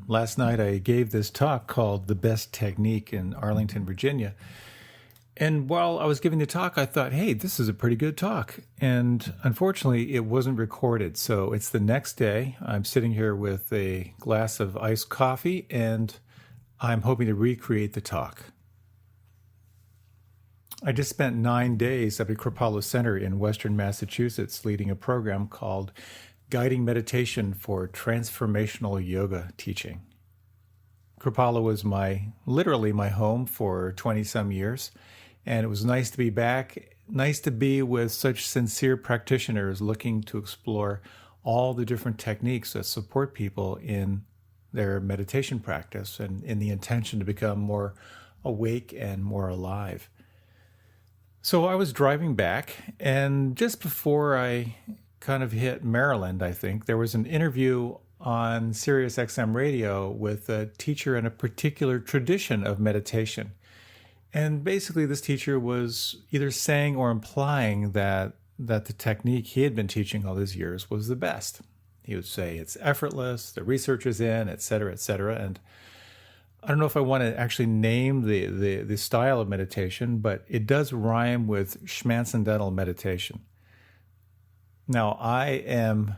Last night I gave this talk called The Best Technique in Arlington, Virginia. And while I was giving the talk, I thought, hey, this is a pretty good talk. And unfortunately, it wasn't recorded. So it's the next day. I'm sitting here with a glass of iced coffee, and I'm hoping to recreate the talk. I just spent 9 days at the Kripalu Center in Western Massachusetts leading a program called Guiding Meditation for Transformational Yoga Teaching. Kripalu was literally my home for 20-some years. And it was nice to be back, nice to be with such sincere practitioners looking to explore all the different techniques that support people in their meditation practice and in the intention to become more awake and more alive. So I was driving back, and just before I kind of hit Maryland, I think, there was an interview on Sirius XM radio with a teacher in a particular tradition of meditation. And basically, this teacher was either saying or implying that the technique he had been teaching all these years was the best. He would say it's effortless, the research is in, et cetera, et cetera. And I don't know if I want to actually name the style of meditation, but it does rhyme with Transcendental meditation. Now, I am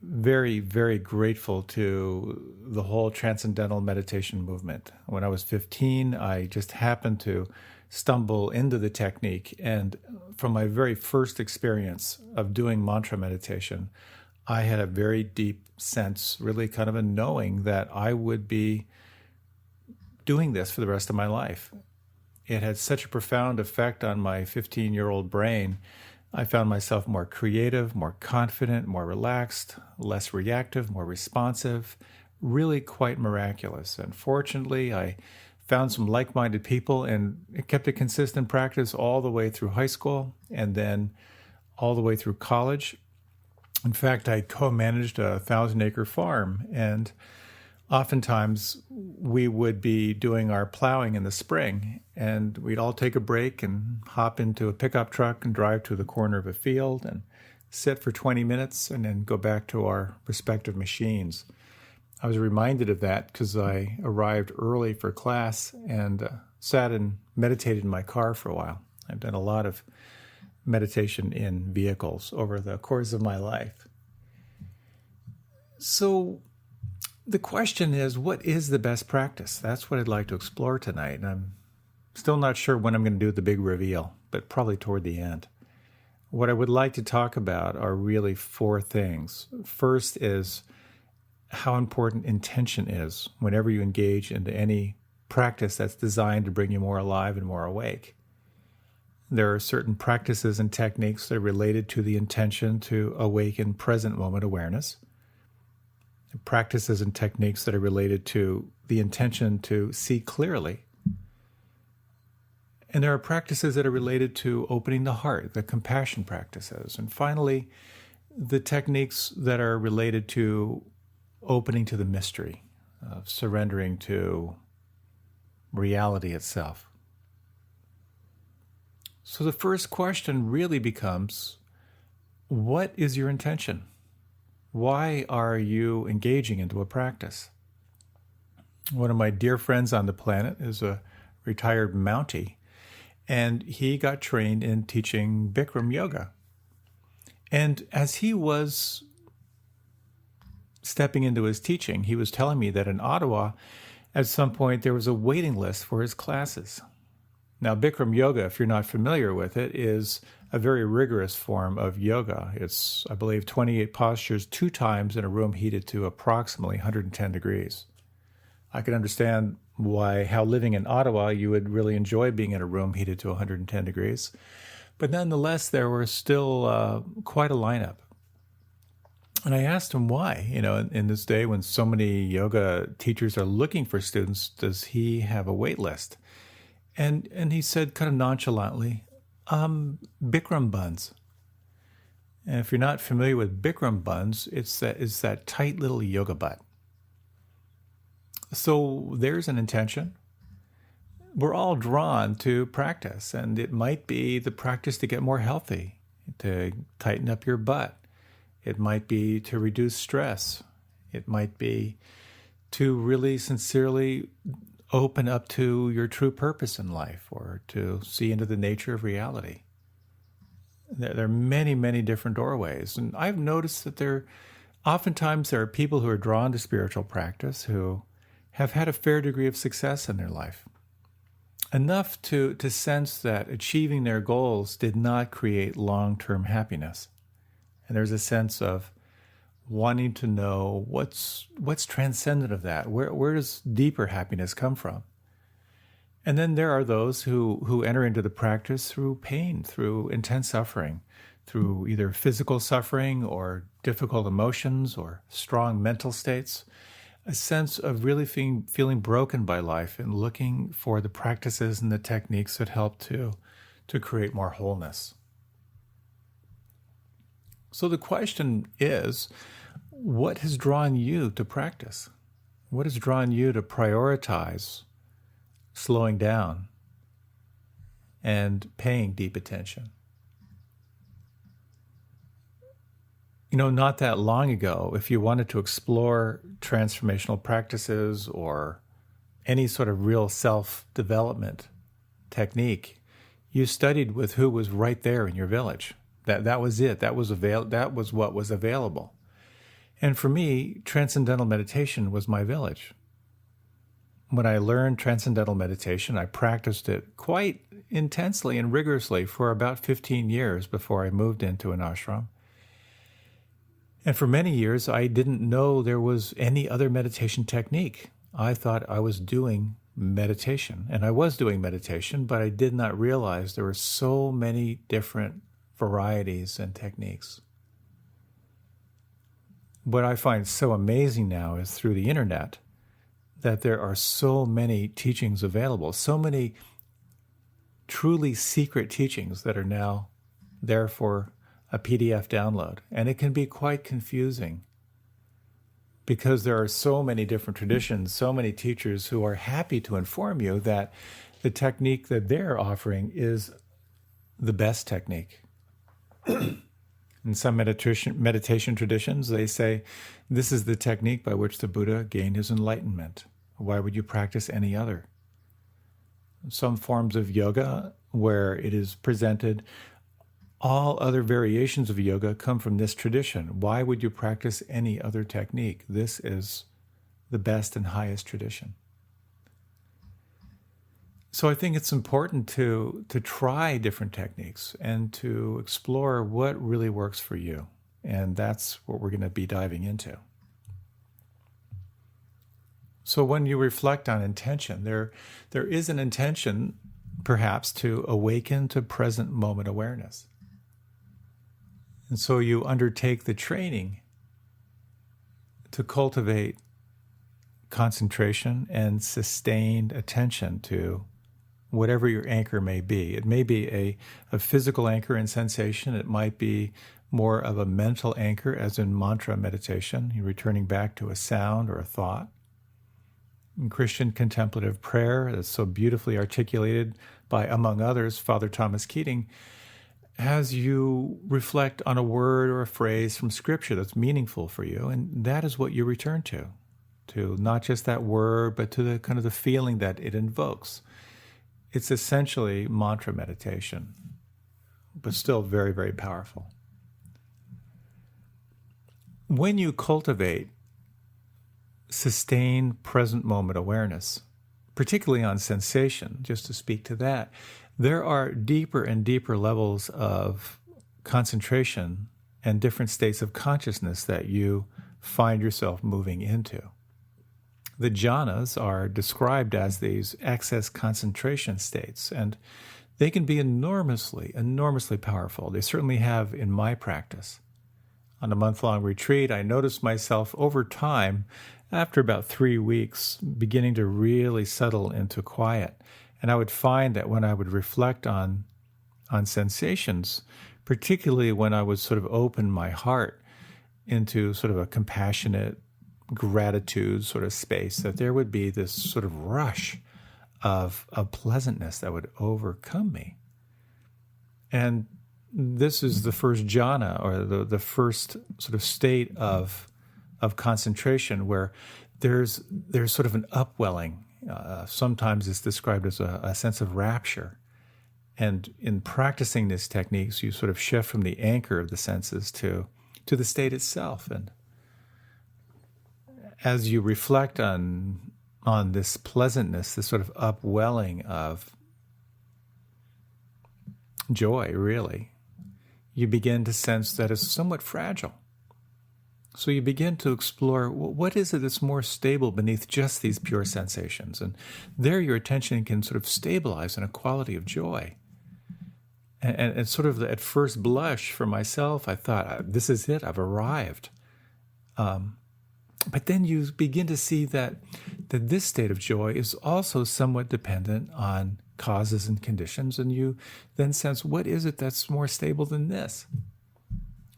very, very grateful to the whole Transcendental meditation movement. When I was 15, I just happened to stumble into the technique. And from my very first experience of doing mantra meditation, I had a very deep sense, really kind of a knowing that I would be doing this for the rest of my life. It had such a profound effect on my 15-year-old brain. I found myself more creative, more confident, more relaxed, less reactive, more responsive, really quite miraculous. And fortunately, I found some like-minded people, and it kept a consistent practice all the way through high school and then all the way through college. In fact, I co-managed a 1,000-acre farm, and oftentimes we would be doing our plowing in the spring, and we'd all take a break and hop into a pickup truck and drive to the corner of a field and sit for 20 minutes and then go back to our respective machines. I was reminded of that because I arrived early for class and sat and meditated in my car for a while. I've done a lot of meditation in vehicles over the course of my life. So the question is, what is the best practice? That's what I'd like to explore tonight. And I'm still not sure when I'm going to do the big reveal, but probably toward the end. What I would like to talk about are really 4 things. First is how important intention is whenever you engage into any practice that's designed to bring you more alive and more awake. There are certain practices and techniques that are related to the intention to awaken present moment awareness. Practices and techniques that are related to the intention to see clearly. And there are practices that are related to opening the heart, the compassion practices. And finally, the techniques that are related to opening to the mystery, of surrendering to reality itself. So the first question really becomes, what is your intention? Why are you engaging into a practice? One of my dear friends on the planet is a retired Mountie, and he got trained in teaching Bikram yoga. And as he was stepping into his teaching, he was telling me that in Ottawa, at some point, there was a waiting list for his classes. Now, Bikram yoga, if you're not familiar with it, is a very rigorous form of yoga. It's, I believe, 28 postures 2 times in a room heated to approximately 110 degrees. I can understand how living in Ottawa, you would really enjoy being in a room heated to 110 degrees. But nonetheless, there was still quite a lineup. And I asked him why. In this day when so many yoga teachers are looking for students, does he have a wait list? And he said kind of nonchalantly, Bikram buns. And if you're not familiar with Bikram buns, it's that tight little yoga butt. So there's an intention. We're all drawn to practice, and it might be the practice to get more healthy, to tighten up your butt. It might be to reduce stress. It might be to really sincerely open up to your true purpose in life, or to see into the nature of reality. There are many, many different doorways. And I've noticed that oftentimes there are people who are drawn to spiritual practice who have had a fair degree of success in their life. Enough to sense that achieving their goals did not create long-term happiness. And there's a sense of wanting to know what's transcendent of that. Where does deeper happiness come from? And then there are those who enter into the practice through pain, through intense suffering, through either physical suffering or difficult emotions or strong mental states, a sense of really feeling broken by life and looking for the practices and the techniques that help to create more wholeness. So the question is, what has drawn you to practice? What has drawn you to prioritize slowing down and paying deep attention? Not that long ago, if you wanted to explore transformational practices or any sort of real self-development technique, you studied with who was right there in your village. That was it. That was what was available. And for me, transcendental meditation was my village. When I learned transcendental meditation, I practiced it quite intensely and rigorously for about 15 years before I moved into an ashram. And for many years, I didn't know there was any other meditation technique. I thought I was doing meditation, and I was doing meditation, but I did not realize there were so many different varieties and techniques. What I find so amazing now is through the internet that there are so many teachings available, so many truly secret teachings that are now there for a PDF download. And it can be quite confusing because there are so many different traditions, so many teachers who are happy to inform you that the technique that they're offering is the best technique. In some meditation traditions, they say, this is the technique by which the Buddha gained his enlightenment. Why would you practice any other? Some forms of yoga, where it is presented, all other variations of yoga come from this tradition. Why would you practice any other technique? This is the best and highest tradition. So I think it's important to try different techniques and to explore what really works for you. And that's what we're going to be diving into. So when you reflect on intention, there is an intention, perhaps, to awaken to present moment awareness. And so you undertake the training to cultivate concentration and sustained attention to whatever your anchor may be. It may be a physical anchor in sensation. It might be more of a mental anchor, as in mantra meditation. You're returning back to a sound or a thought. In Christian contemplative prayer, that's so beautifully articulated by, among others, Father Thomas Keating, as you reflect on a word or a phrase from Scripture that's meaningful for you, and that is what you return to not just that word, but to the kind of the feeling that it invokes. It's essentially mantra meditation, but still very, very powerful. When you cultivate sustained present moment awareness, particularly on sensation, just to speak to that, there are deeper and deeper levels of concentration and different states of consciousness that you find yourself moving into. The jhanas are described as these excess concentration states, and they can be enormously, enormously powerful. They certainly have in my practice. On a month-long retreat, I noticed myself over time, after about 3 weeks, beginning to really settle into quiet. And I would find that when I would reflect on sensations, particularly when I would sort of open my heart into sort of a compassionate gratitude sort of space, that there would be this sort of rush of pleasantness that would overcome me. And this is the first jhana, or the first sort of state of concentration, where there's sort of an upwelling. Sometimes it's described as a sense of rapture. And in practicing these techniques, you sort of shift from the anchor of the senses to the state itself. And as you reflect on this pleasantness, this sort of upwelling of joy, really, you begin to sense that it's somewhat fragile. So you begin to explore, what is it that's more stable beneath just these pure sensations? And there your attention can sort of stabilize in a quality of joy. And sort of at first blush for myself, I thought, this is it, I've arrived. But then you begin to see that this state of joy is also somewhat dependent on causes and conditions, and you then sense, what is it that's more stable than this?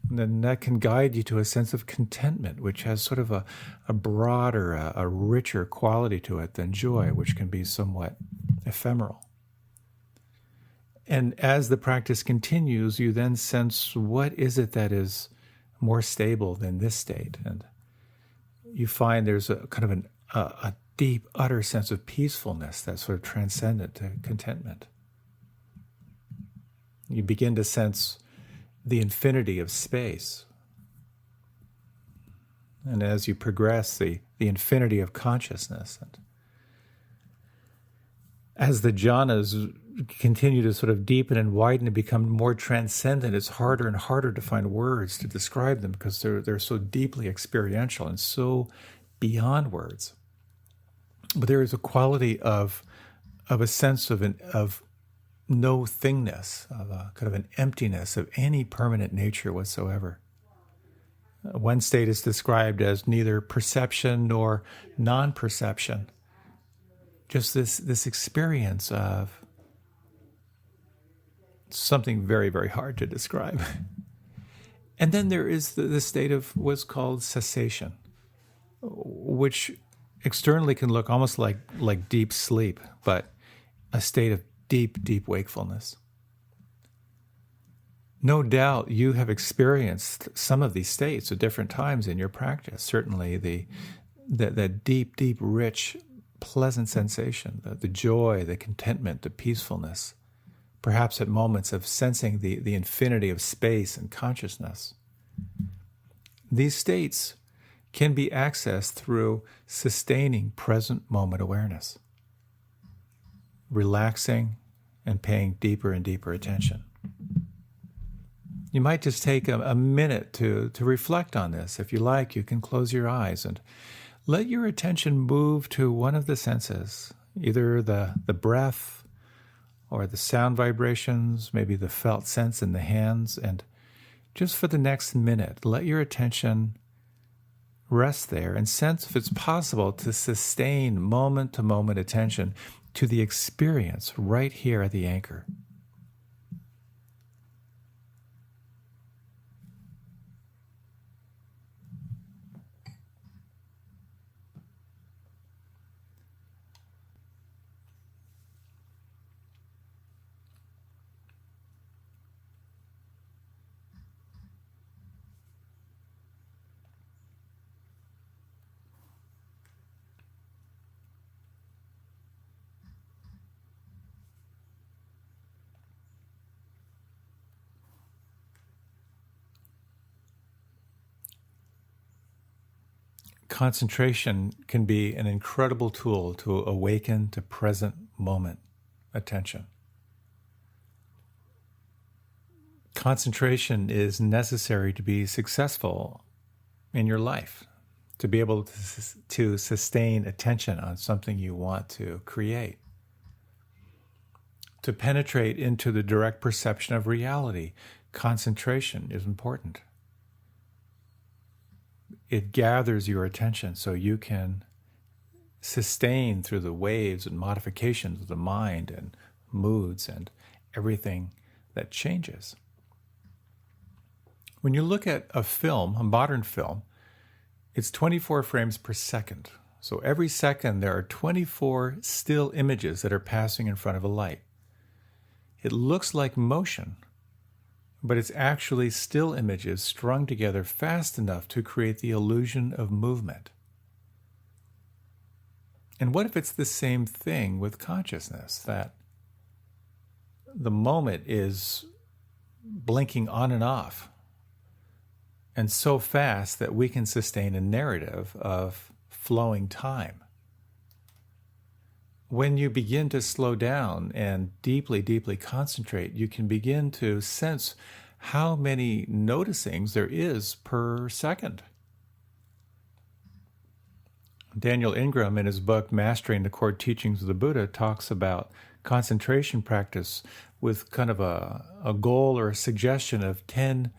And then that can guide you to a sense of contentment, which has sort of a broader, a richer quality to it than joy, which can be somewhat ephemeral. And as the practice continues, you then sense, what is it that is more stable than this state? And you find there's a kind of a deep, utter sense of peacefulness that's sort of transcendent to contentment. You begin to sense the infinity of space. And as you progress, the infinity of consciousness. And as the jhanas continue to sort of deepen and widen and become more transcendent, it's harder and harder to find words to describe them because they're so deeply experiential and so beyond words. But there is a quality of a sense of no thingness, of a kind of an emptiness of any permanent nature whatsoever. One state is described as neither perception nor non-perception. Just this experience of something very, very hard to describe. And then there is the state of what's called cessation, which externally can look almost like deep sleep, but a state of deep, deep wakefulness. No doubt you have experienced some of these states at different times in your practice. Certainly that deep, deep, rich, pleasant sensation, the joy, the contentment, the peacefulness, perhaps at moments of sensing the infinity of space and consciousness. These states can be accessed through sustaining present moment awareness, relaxing and paying deeper and deeper attention. You might just take a minute to reflect on this. If you like, you can close your eyes and let your attention move to one of the senses, either the breath or the sound vibrations, maybe the felt sense in the hands. And just for the next minute, let your attention rest there and sense if it's possible to sustain moment-to-moment attention to the experience right here at the anchor. Concentration can be an incredible tool to awaken to present moment attention. Concentration is necessary to be successful in your life, to be able to sustain attention on something you want to create, to penetrate into the direct perception of reality. Concentration is important. It gathers your attention so you can sustain through the waves and modifications of the mind and moods and everything that changes. When you look at a film, a modern film, it's 24 frames per second. So every second there are 24 still images that are passing in front of a light. It looks like motion, but it's actually still images strung together fast enough to create the illusion of movement. And what if it's the same thing with consciousness, that the moment is blinking on and off, and so fast that we can sustain a narrative of flowing time? When you begin to slow down and deeply, deeply concentrate, you can begin to sense how many noticings there is per second. Daniel Ingram, in his book Mastering the Core Teachings of the Buddha, talks about concentration practice with kind of a goal or a suggestion of 10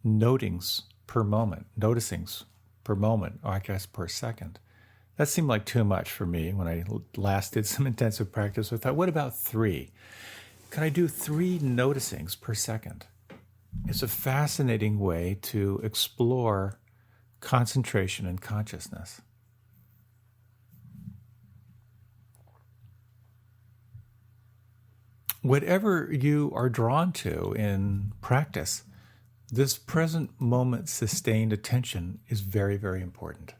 notings per moment, noticings per moment, or I guess per second. That seemed like too much for me when I last did some intensive practice. I thought, what about 3? Can I do 3 noticings per second? It's a fascinating way to explore concentration and consciousness. Whatever you are drawn to in practice, this present moment sustained attention is very, very important.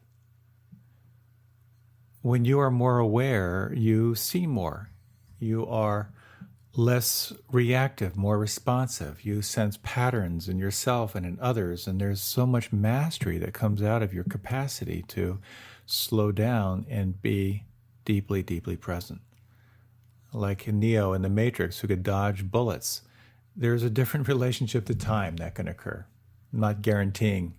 When you are more aware, you see more. You are less reactive, more responsive. You sense patterns in yourself and in others, and there's so much mastery that comes out of your capacity to slow down and be deeply, deeply present. Like Neo in the Matrix, who could dodge bullets. There's a different relationship to time that can occur. I'm not guaranteeing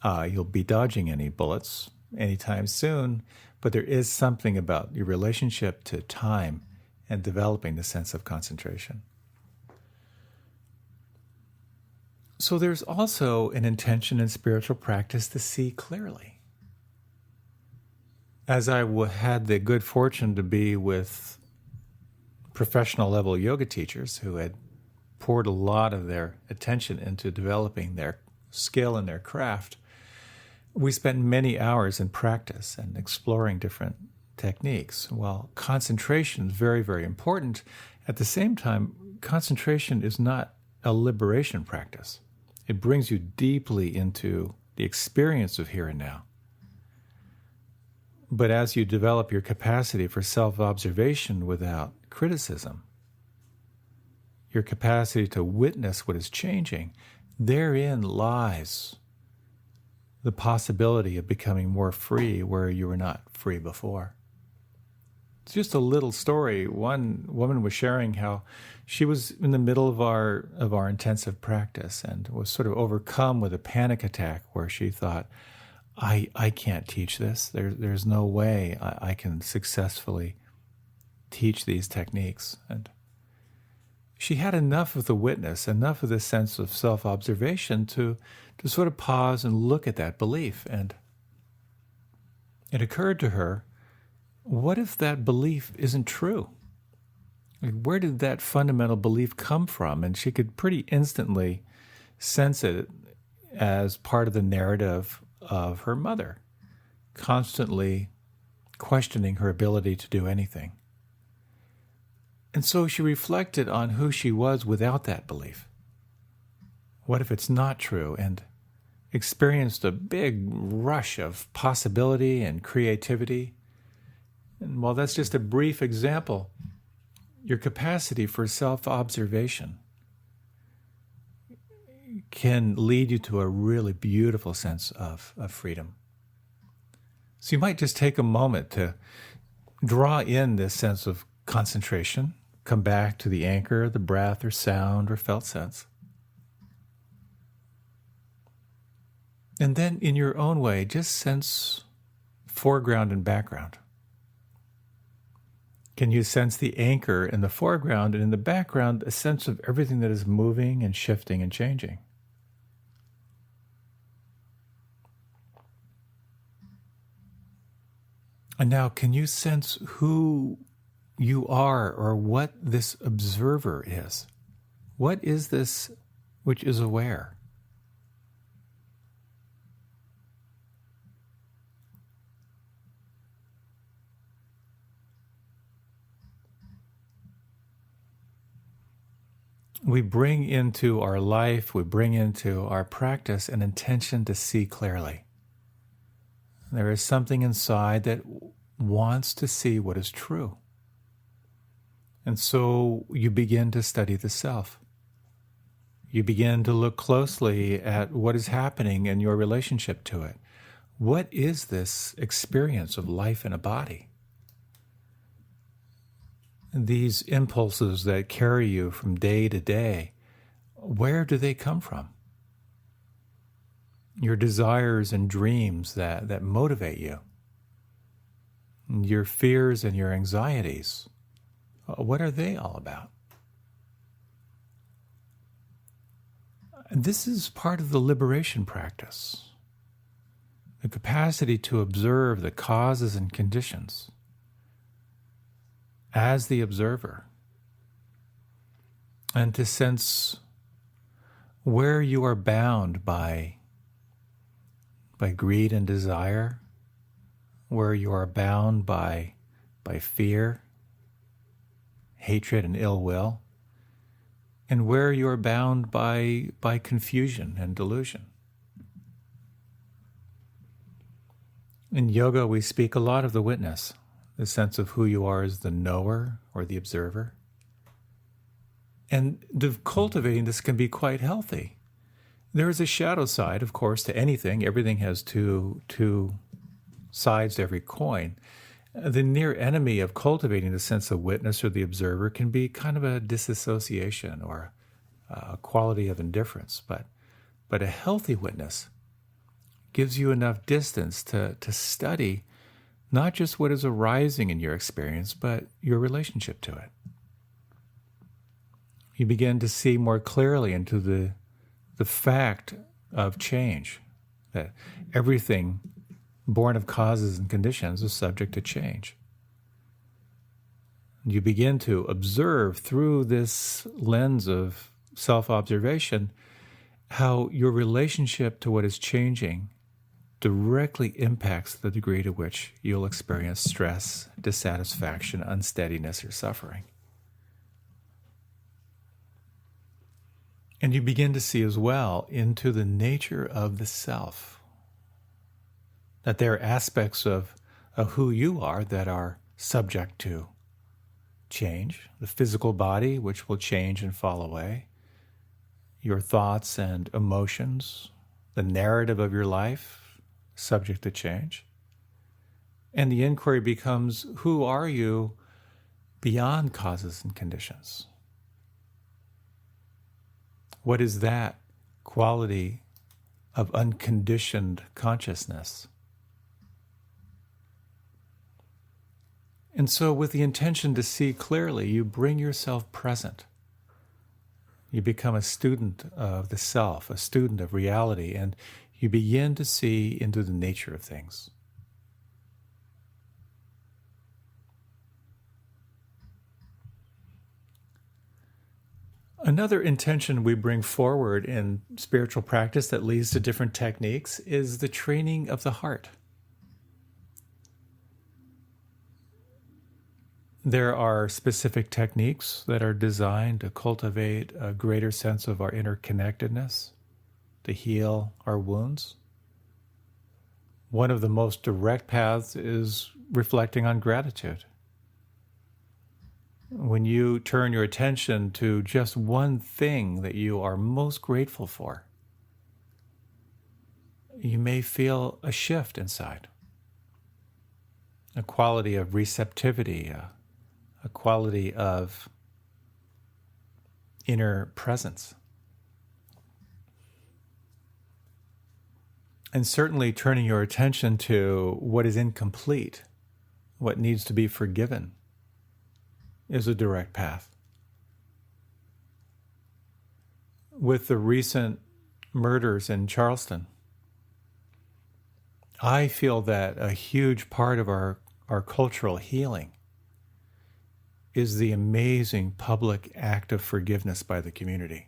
you'll be dodging any bullets anytime soon, but there is something about your relationship to time and developing the sense of concentration. So there's also an intention in spiritual practice to see clearly. As I had the good fortune to be with professional level yoga teachers who had poured a lot of their attention into developing their skill and their craft, we spent many hours in practice and exploring different techniques. Well, concentration is very, very important. At the same time, concentration is not a liberation practice. It brings you deeply into the experience of here and now. But as you develop your capacity for self-observation without criticism, your capacity to witness what is changing, therein lies the possibility of becoming more free where you were not free before. It's just a little story. One woman was sharing how she was in the middle of our intensive practice and was sort of overcome with a panic attack where she thought, I can't teach this. There's no way I can successfully teach these techniques. And she had enough of the witness, enough of the sense of self-observation to sort of pause and look at that belief. And it occurred to her, what if that belief isn't true? Like, where did that fundamental belief come from? And she could pretty instantly sense it as part of the narrative of her mother, constantly questioning her ability to do anything. And so she reflected on who she was without that belief. What if it's not true? And experienced a big rush of possibility and creativity. And while that's just a brief example, your capacity for self-observation can lead you to a really beautiful sense of freedom. So you might just take a moment to draw in this sense of concentration, come back to the anchor, the breath or sound or felt sense. And then in your own way, just sense foreground and background. Can you sense the anchor in the foreground and in the background, a sense of everything that is moving and shifting and changing? And now, can you sense who you are or what this observer is? What is this which is aware? We bring into our life, we bring into our practice an intention to see clearly. There is something inside that wants to see what is true. And so you begin to study the self. You begin to look closely at what is happening in your relationship to it. What is this experience of life in a body? These impulses that carry you from day to day, where do they come from? Your desires and dreams that motivate you, your fears and your anxieties, what are they all about? And this is part of the liberation practice, the capacity to observe the causes and conditions as the observer, and to sense where you are bound by greed and desire, where you are bound by fear, hatred and ill will, and where you are bound by confusion and delusion. In yoga, we speak a lot of the witness, the sense of who you are as the knower or the observer. And cultivating this can be quite healthy. There is a shadow side, of course, to anything. Everything has two sides to every coin. The near enemy of cultivating the sense of witness or the observer can be kind of a disassociation or a quality of indifference. But a healthy witness gives you enough distance to study not just what is arising in your experience, but your relationship to it. You begin to see more clearly into the fact of change, that everything born of causes and conditions is subject to change. You begin to observe through this lens of self-observation how your relationship to what is changing directly impacts the degree to which you'll experience stress, dissatisfaction, unsteadiness, or suffering. And you begin to see as well into the nature of the self, that there are aspects of who you are that are subject to change. The physical body, which will change and fall away. Your thoughts and emotions, the narrative of your life, subject to change. And the inquiry becomes, who are you beyond causes and conditions? What is that quality of unconditioned consciousness? And so with the intention to see clearly, you bring yourself present. You become a student of the self, a student of reality, and you begin to see into the nature of things. Another intention we bring forward in spiritual practice that leads to different techniques is the training of the heart. There are specific techniques that are designed to cultivate a greater sense of our interconnectedness, to heal our wounds. One of the most direct paths is reflecting on gratitude. When you turn your attention to just one thing that you are most grateful for, you may feel a shift inside, a quality of receptivity, a quality of inner presence. And certainly turning your attention to what is incomplete, what needs to be forgiven, is a direct path. With the recent murders in Charleston, I feel that a huge part of our cultural healing is the amazing public act of forgiveness by the community.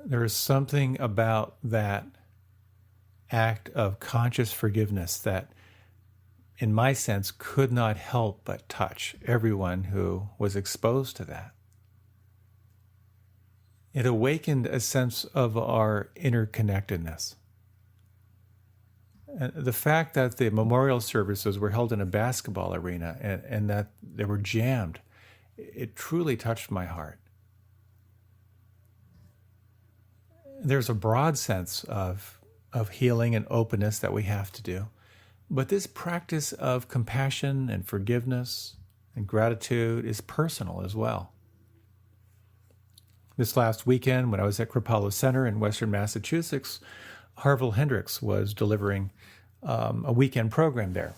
There is something about that act of conscious forgiveness that, in my sense, could not help but touch everyone who was exposed to that. It awakened a sense of our interconnectedness. The fact that the memorial services were held in a basketball arena and that they were jammed, it truly touched my heart. There's a broad sense of healing and openness that we have to do. But this practice of compassion and forgiveness and gratitude is personal as well. This last weekend, when I was at Kripalu Center in Western Massachusetts, Harville Hendricks was delivering a weekend program there.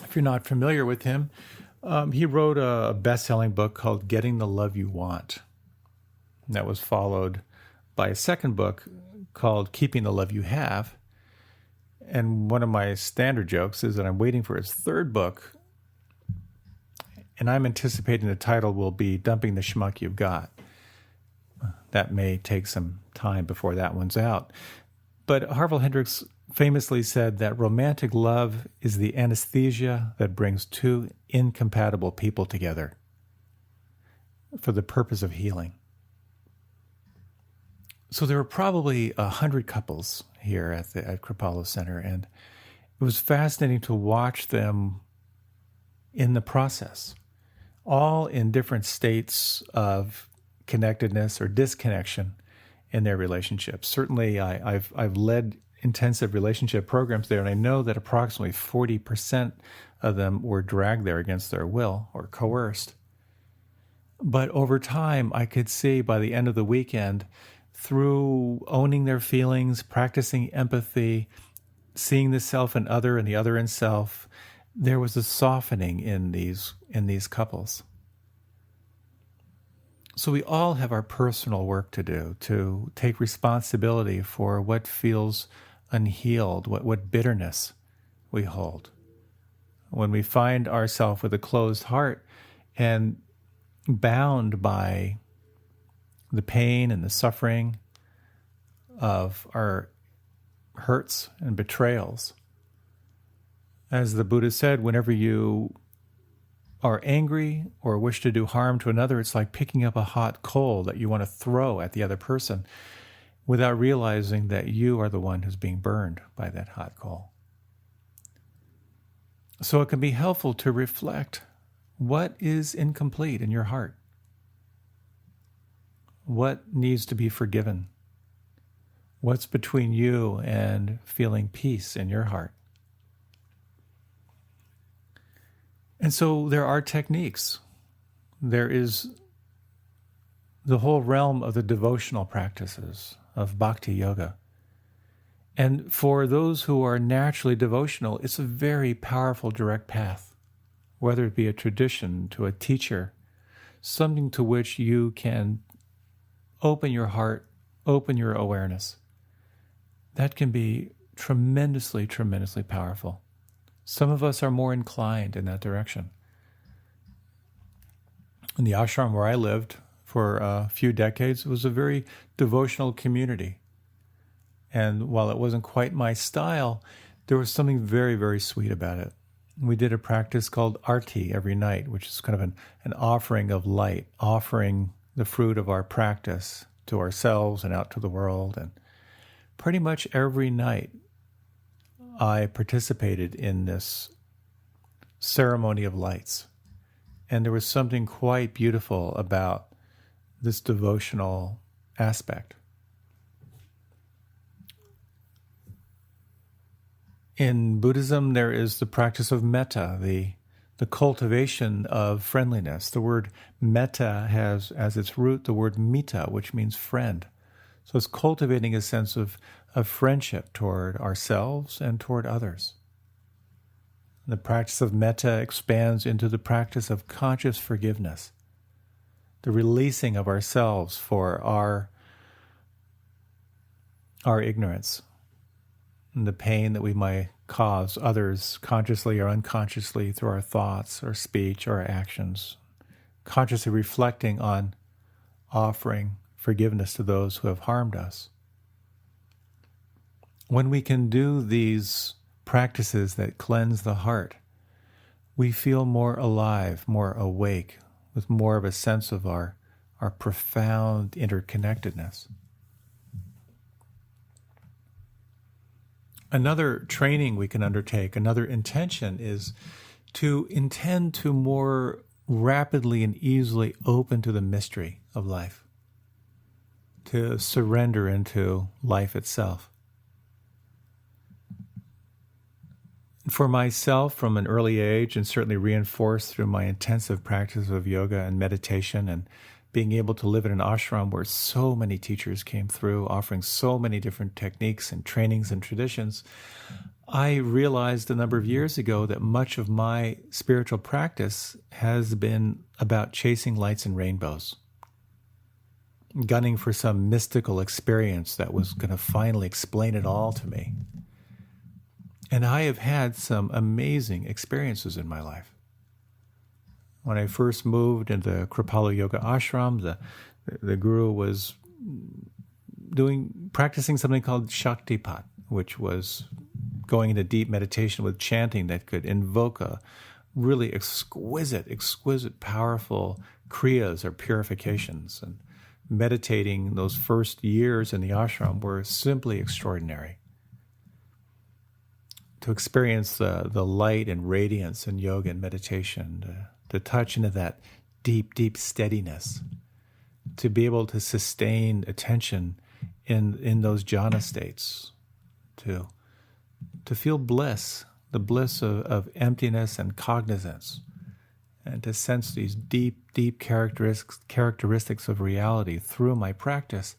If you're not familiar with him, he wrote a best-selling book called Getting the Love You Want. And that was followed by a second book called Keeping the Love You Have. And one of my standard jokes is that I'm waiting for his third book, and I'm anticipating the title will be Dumping the Schmuck You've Got. That may take some time before that one's out. But Harville Hendricks famously said that romantic love is the anesthesia that brings two incompatible people together for the purpose of healing. So there were probably 100 couples here at Kripalu Center, and it was fascinating to watch them in the process, all in different states of connectedness or disconnection in their relationships. Certainly, I've led intensive relationship programs there, and I know that approximately 40% of them were dragged there against their will or coerced. But over time, I could see by the end of the weekend, through owning their feelings, practicing empathy, seeing the self and other and the other in self, there was a softening in these couples. So we all have our personal work to do, to take responsibility for what feels unhealed, what bitterness we hold. When we find ourselves with a closed heart and bound by the pain and the suffering of our hurts and betrayals. As the Buddha said, whenever you are angry or wish to do harm to another, it's like picking up a hot coal that you want to throw at the other person without realizing that you are the one who's being burned by that hot coal. So it can be helpful to reflect what is incomplete in your heart. What needs to be forgiven? What's between you and feeling peace in your heart? And so there are techniques. There is the whole realm of the devotional practices of bhakti yoga. And for those who are naturally devotional, it's a very powerful direct path, whether it be a tradition to a teacher, something to which you can open your heart, open your awareness. That can be tremendously, tremendously powerful. Some of us are more inclined in that direction. In the ashram where I lived for a few decades, it was a very devotional community. And while it wasn't quite my style, there was something very, very sweet about it. We did a practice called arti every night, which is kind of an offering of light, offering the fruit of our practice to ourselves and out to the world. And pretty much every night I participated in this ceremony of lights. And there was something quite beautiful about this devotional aspect. In Buddhism, there is the practice of metta, the cultivation of friendliness. The word metta has as its root the word mita, which means friend. So it's cultivating a sense of friendship toward ourselves and toward others. The practice of metta expands into the practice of conscious forgiveness, the releasing of ourselves for our ignorance, and the pain that we might cause others consciously or unconsciously through our thoughts or speech or actions, consciously reflecting on offering forgiveness to those who have harmed us. When we can do these practices that cleanse the heart, we feel more alive, more awake, with more of a sense of our profound interconnectedness. Another training we can undertake, another intention, is to intend to more rapidly and easily open to the mystery of life, to surrender into life itself. For myself, from an early age, and certainly reinforced through my intensive practice of yoga and meditation, and being able to live in an ashram where so many teachers came through, offering so many different techniques and trainings and traditions, I realized a number of years ago that much of my spiritual practice has been about chasing lights and rainbows, gunning for some mystical experience that was going to finally explain it all to me. And I have had some amazing experiences in my life. When I first moved into the Kripalu Yoga Ashram, the guru was practicing something called Shaktipat, which was going into deep meditation with chanting that could invoke a really exquisite, powerful kriyas or purifications. And meditating those first years in the ashram were simply extraordinary. To experience the light and radiance in yoga and meditation, to touch into that deep steadiness, to be able to sustain attention in those jhana states, to feel bliss, the bliss of emptiness and cognizance, and to sense these deep characteristics of reality through my practice,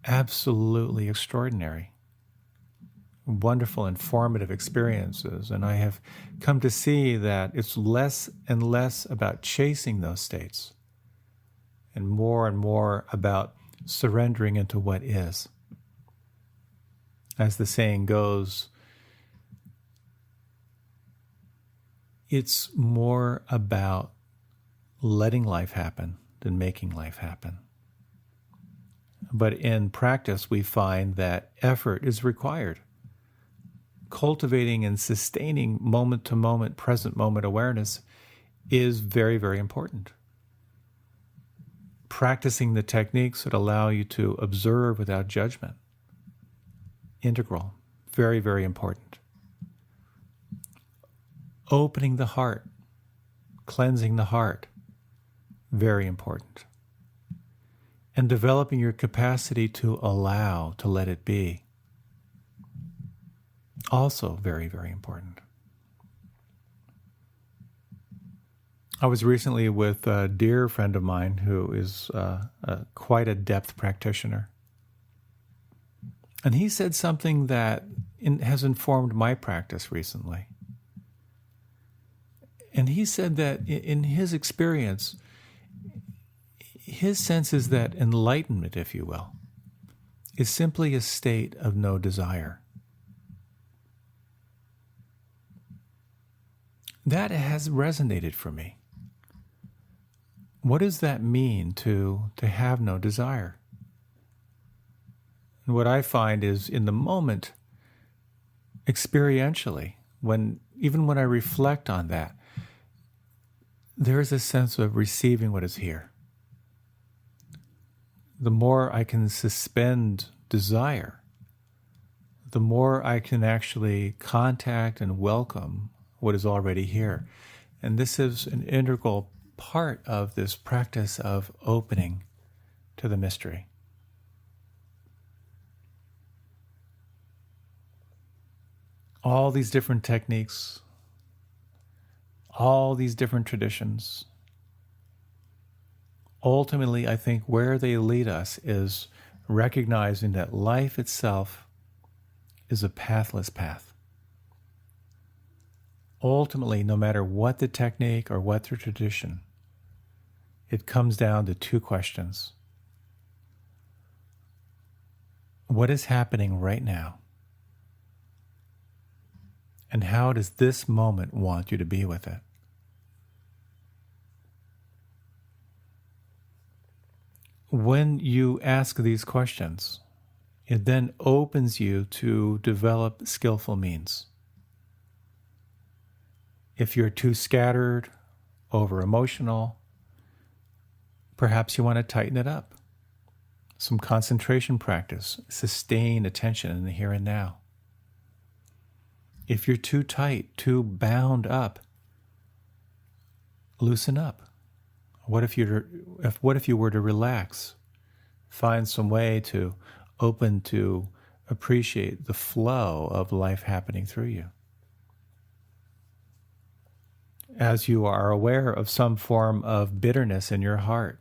absolutely extraordinary. Wonderful, informative experiences. And I have come to see that it's less and less about chasing those states and more about surrendering into what is. As the saying goes, it's more about letting life happen than making life happen. But in practice, we find that effort is required. Cultivating and sustaining moment-to-moment, present-moment awareness is very, very important. Practicing the techniques that allow you to observe without judgment, integral, very, very important. Opening the heart, cleansing the heart, very important. And developing your capacity to allow, to let it be, also very, very important. I was recently with a dear friend of mine who is quite a depth practitioner. And he said something that has informed my practice recently. And he said that in his experience, his sense is that enlightenment, if you will, is simply a state of no desire. That has resonated for me. What does that mean to have no desire? And what I find is in the moment, experientially, even when I reflect on that, there is a sense of receiving what is here. The more I can suspend desire, the more I can actually contact and welcome what is already here. And this is an integral part of this practice of opening to the mystery. All these different techniques, all these different traditions, ultimately, I think where they lead us is recognizing that life itself is a pathless path. Ultimately, no matter what the technique or what the tradition, it comes down to two questions. What is happening right now? And how does this moment want you to be with it? When you ask these questions, it then opens you to develop skillful means. If you're too scattered, over-emotional, perhaps you want to tighten it up. Some concentration practice, sustain attention in the here and now. If you're too tight, too bound up, loosen up. What if you were to relax? Find some way to open to appreciate the flow of life happening through you. As you are aware of some form of bitterness in your heart,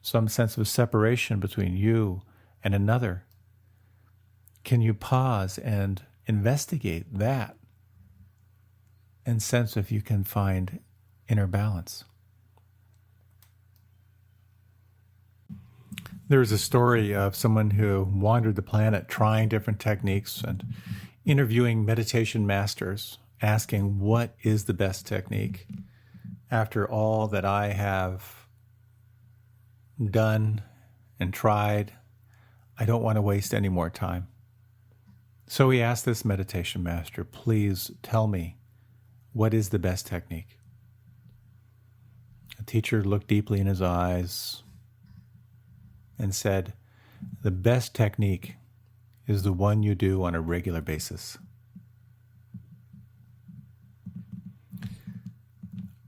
some sense of separation between you and another, can you pause and investigate that and sense if you can find inner balance? There's a story of someone who wandered the planet trying different techniques and interviewing meditation masters, asking, what is the best technique? After all that I have done and tried, I don't want to waste any more time. So he asked this meditation master, please tell me, what is the best technique? The teacher looked deeply in his eyes and said, the best technique is the one you do on a regular basis.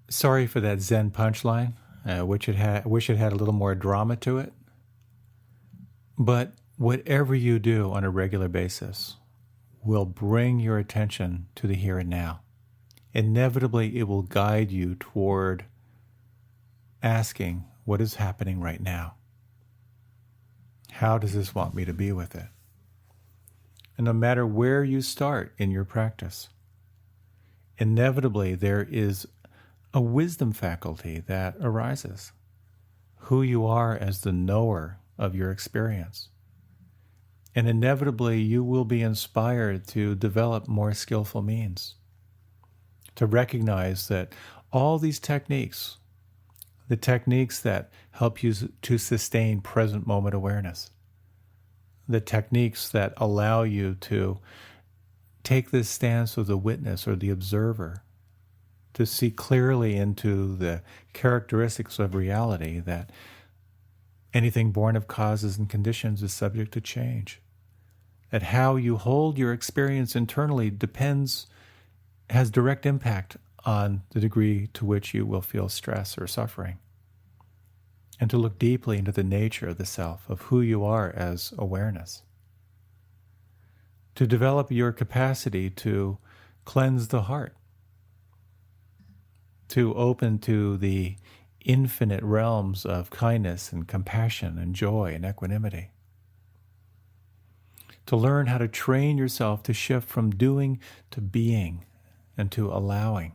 Sorry for that Zen punchline. Wish it had a little more drama to it. But whatever you do on a regular basis will bring your attention to the here and now. Inevitably, it will guide you toward asking, what is happening right now? How does this want me to be with it? And no matter where you start in your practice, inevitably there is a wisdom faculty that arises. Who you are as the knower of your experience. And inevitably you will be inspired to develop more skillful means. To recognize that all these techniques, the techniques that help you to sustain present moment awareness, the techniques that allow you to take this stance of the witness or the observer, to see clearly into the characteristics of reality, that anything born of causes and conditions is subject to change. That how you hold your experience internally has direct impact on the degree to which you will feel stress or suffering. And to look deeply into the nature of the self, of who you are as awareness. To develop your capacity to cleanse the heart. To open to the infinite realms of kindness and compassion and joy and equanimity. To learn how to train yourself to shift from doing to being and to allowing.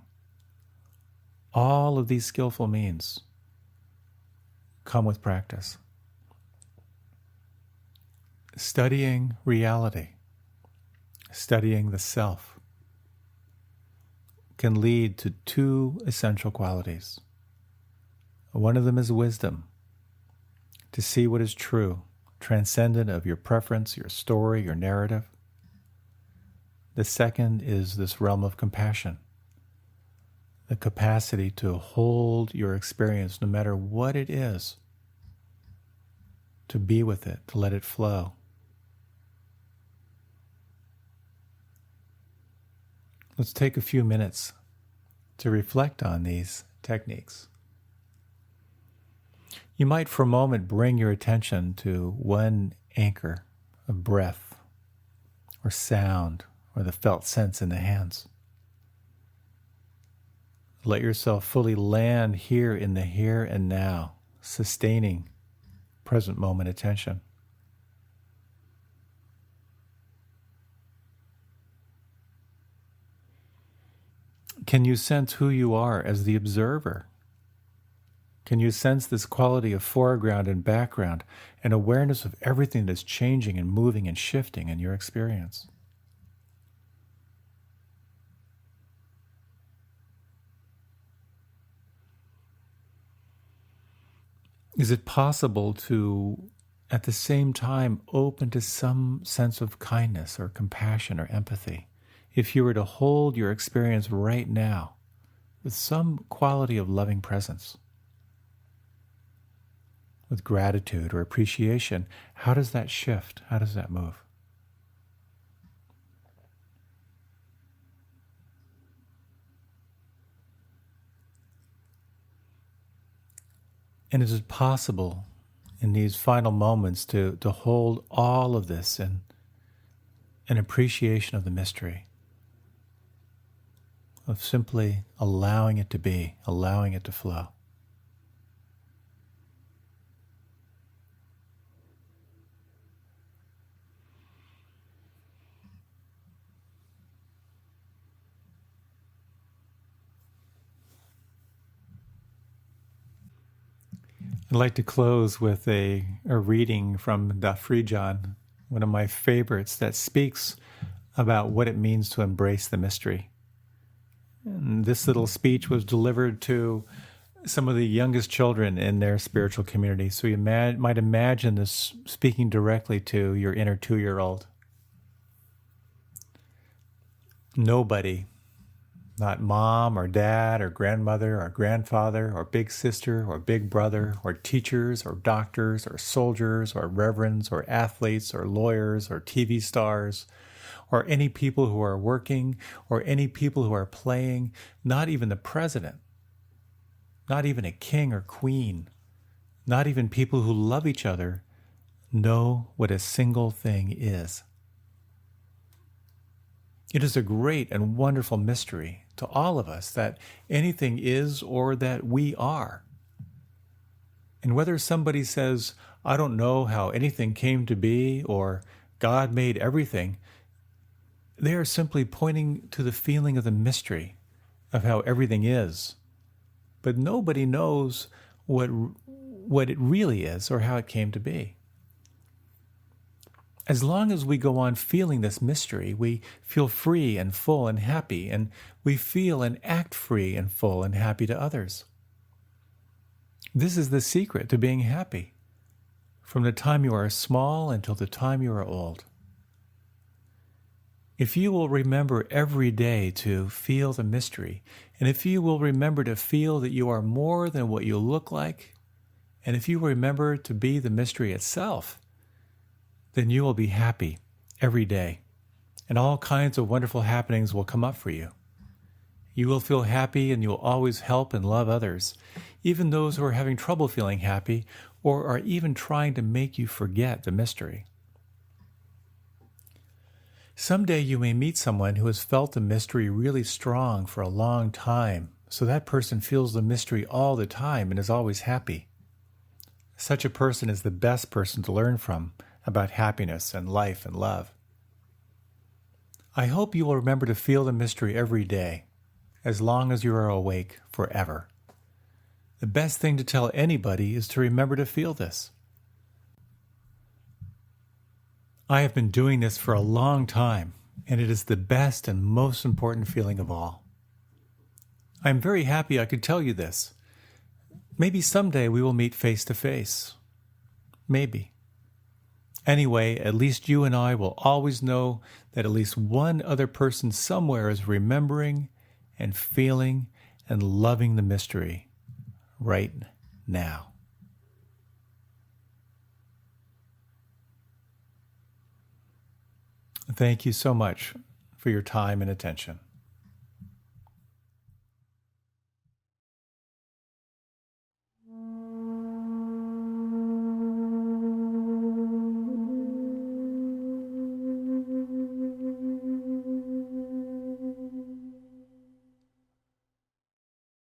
All of these skillful means come with practice. Studying reality, studying the self, can lead to two essential qualities. One of them is wisdom, to see what is true, transcendent of your preference, your story, your narrative. The second is this realm of compassion, the capacity to hold your experience no matter what it is, to be with it, to let it flow. Let's take a few minutes to reflect on these techniques. You might for a moment bring your attention to one anchor of breath or sound or the felt sense in the hands. Let yourself fully land here in the here and now, sustaining present moment attention. Can you sense who you are as the observer? Can you sense this quality of foreground and background and awareness of everything that's changing and moving and shifting in your experience? Is it possible to, at the same time, open to some sense of kindness or compassion or empathy if you were to hold your experience right now with some quality of loving presence? With gratitude or appreciation, how does that shift? How does that move? And is it possible in these final moments to hold all of this in an appreciation of the mystery, of simply allowing it to be, allowing it to flow? I'd like to close with a reading from Dafrijan, one of my favorites, that speaks about what it means to embrace the mystery. And this little speech was delivered to some of the youngest children in their spiritual community. So you might imagine this speaking directly to your inner 2-year-old. Nobody, not mom or dad or grandmother or grandfather or big sister or big brother or teachers or doctors or soldiers or reverends or athletes or lawyers or TV stars or any people who are working or any people who are playing, not even the president, not even a king or queen, not even people who love each other, know what a single thing is. It is a great and wonderful mystery to all of us that anything is or that we are. And whether somebody says, I don't know how anything came to be, or God made everything, they are simply pointing to the feeling of the mystery of how everything is. But nobody knows what it really is or how it came to be. As long as we go on feeling this mystery, we feel free and full and happy, and we feel and act free and full and happy to others. This is the secret to being happy, from the time you are small until the time you are old. If you will remember every day to feel the mystery, and if you will remember to feel that you are more than what you look like, and if you remember to be the mystery itself, then you will be happy every day, and all kinds of wonderful happenings will come up for you. You will feel happy, and you will always help and love others, even those who are having trouble feeling happy or are even trying to make you forget the mystery. Someday you may meet someone who has felt the mystery really strong for a long time, so that person feels the mystery all the time and is always happy. Such a person is the best person to learn from about happiness and life and love. I hope you will remember to feel the mystery every day, as long as you are awake forever. The best thing to tell anybody is to remember to feel this. I have been doing this for a long time, and it is the best and most important feeling of all. I am very happy I could tell you this. Maybe someday we will meet face to face. Maybe. Anyway, at least you and I will always know that at least one other person somewhere is remembering and feeling and loving the mystery right now. Thank you so much for your time and attention.